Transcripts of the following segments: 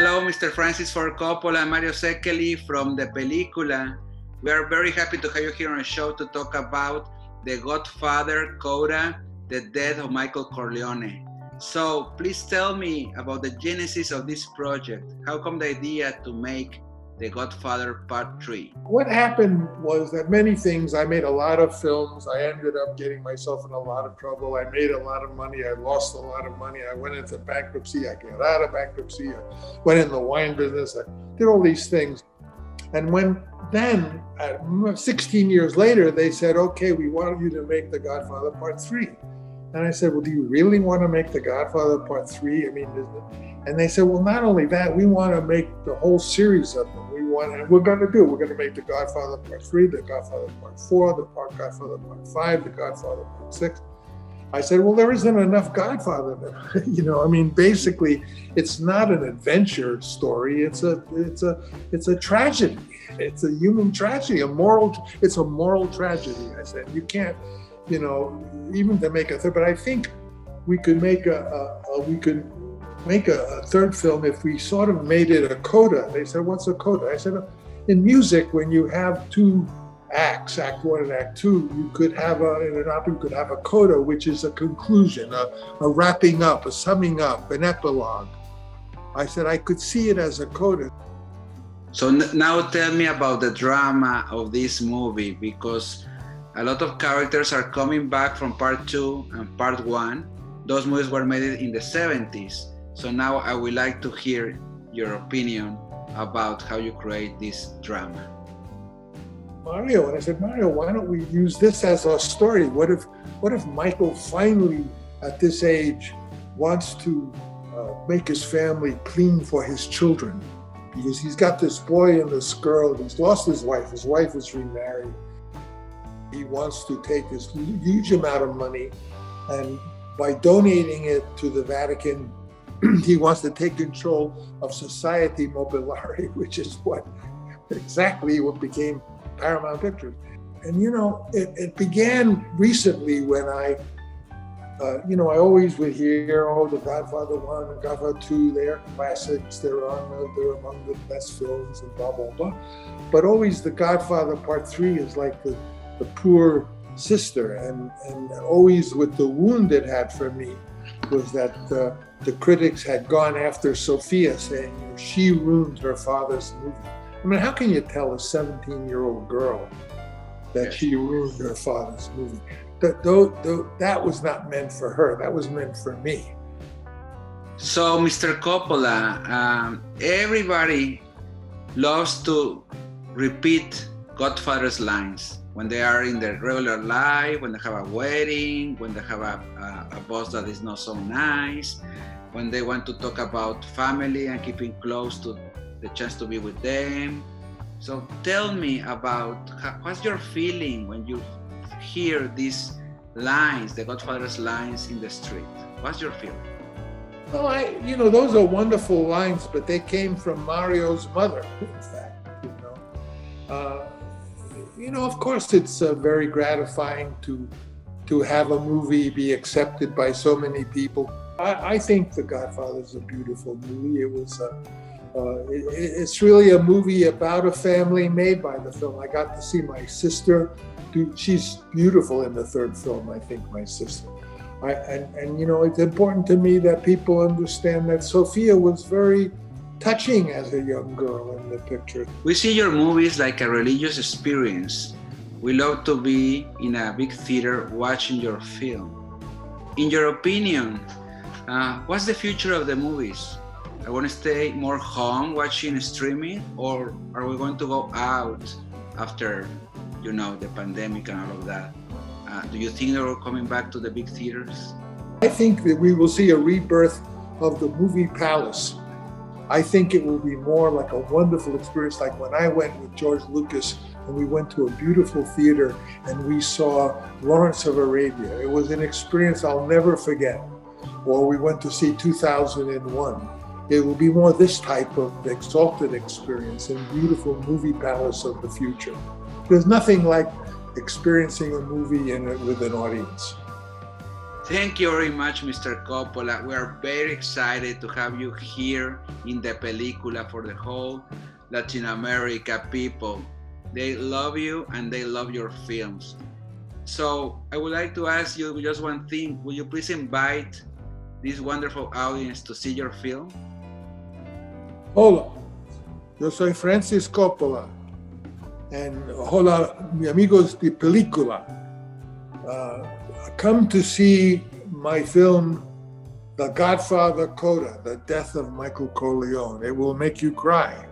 Hello, Mr. Francis Ford Coppola and Mario Székely from the Película. We are very happy to have you here on the show to talk about The Godfather, Coda, the death of Michael Corleone. So please tell me about the genesis of this project. How come the idea to make The Godfather Part 3? What happened was that many things, I made a lot of films. I ended up getting myself in a lot of trouble. I made a lot of money. I lost a lot of money. I went into bankruptcy. I got out of bankruptcy. I went in the wine business. I did all these things. And then, 16 years later, they said, okay, we want you to make The Godfather Part 3. And I said, well, do you really want to make The Godfather Part 3? I mean, and they said, well, not only that, we want to make the whole series of them. We're going to make The Godfather Part 3, The Godfather Part 4, The Godfather Part 5, The Godfather Part 6. I said, well, there isn't enough Godfather there. Basically, it's not an adventure story. It's a tragedy. It's a human tragedy, it's a moral tragedy. I said, you can't, even to make a third, but I think we could make a third film if we sort of made it a coda. They said, what's a coda? I said, in music, when you have two acts, Act 1 and Act 2, you could have in an opera, you could have a coda, which is a conclusion, a wrapping up, a summing up, an epilogue. I said, I could see it as a coda. So now tell me about the drama of this movie, because a lot of characters are coming back from Part 2 and Part 1. Those movies were made in the 70s. So now I would like to hear your opinion about how you create this drama. Mario, and I said, Mario, why don't we use this as our story? What if Michael finally, at this age, wants to make his family clean for his children? Because he's got this boy and this girl. He's lost his wife. His wife is remarried. He wants to take this huge amount of money, and by donating it to the Vatican, he wants to take control of Society Mobiliare, which is exactly what became Paramount Pictures. And it began recently when I always would hear, The Godfather 1 and Godfather 2, they're classics, they're among the best films and blah, blah, blah. But always The Godfather Part 3 is like the poor sister, and always with the wound it had for me was that the critics had gone after Sophia, saying she ruined her father's movie. I mean, how can you tell a 17-year-old girl that she ruined her father's movie? That was not meant for her. That was meant for me. So, Mr. Coppola, everybody loves to repeat Godfather's lines when they are in their regular life, when they have a wedding, when they have a boss that is not so nice, when they want to talk about family and keeping close to the chance to be with them. So tell me about what's your feeling when you hear these lines, the Godfather's lines in the street? What's your feeling? Well, those are wonderful lines, but they came from Mario's mother, in fact. Of course, it's very gratifying to have a movie be accepted by so many people. I think The Godfather is a beautiful movie. It's really a movie about a family made by the film. I got to see my sister. She's beautiful in the third film, I think, my sister. It's important to me that people understand that Sophia was very touching as a young girl in the picture. We see your movies like a religious experience. We love to be in a big theater watching your film. In your opinion, what's the future of the movies? I want to stay more home watching streaming, or are we going to go out after, the pandemic and all of that? Do you think they're coming back to the big theaters? I think that we will see a rebirth of the movie palace. I think it will be more like a wonderful experience, like when I went with George Lucas and we went to a beautiful theater and we saw Lawrence of Arabia. It was an experience I'll never forget. Or we went to see 2001. It will be more this type of exalted experience in beautiful movie palace of the future. There's nothing like experiencing a movie with an audience. Thank you very much, Mr. Coppola. We are very excited to have you here in the película for the whole Latin America people. They love you and they love your films. So I would like to ask you just one thing. Will you please invite this wonderful audience to see your film? Hola, yo soy Francis Coppola. And hola, mi amigos de película. Come to see my film, The Godfather Coda, The Death of Michael Corleone. It will make you cry.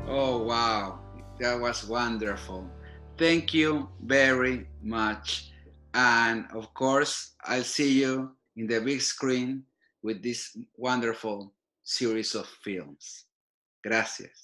Oh, wow. That was wonderful. Thank you very much. And of course, I'll see you in the big screen with this wonderful series of films. Gracias.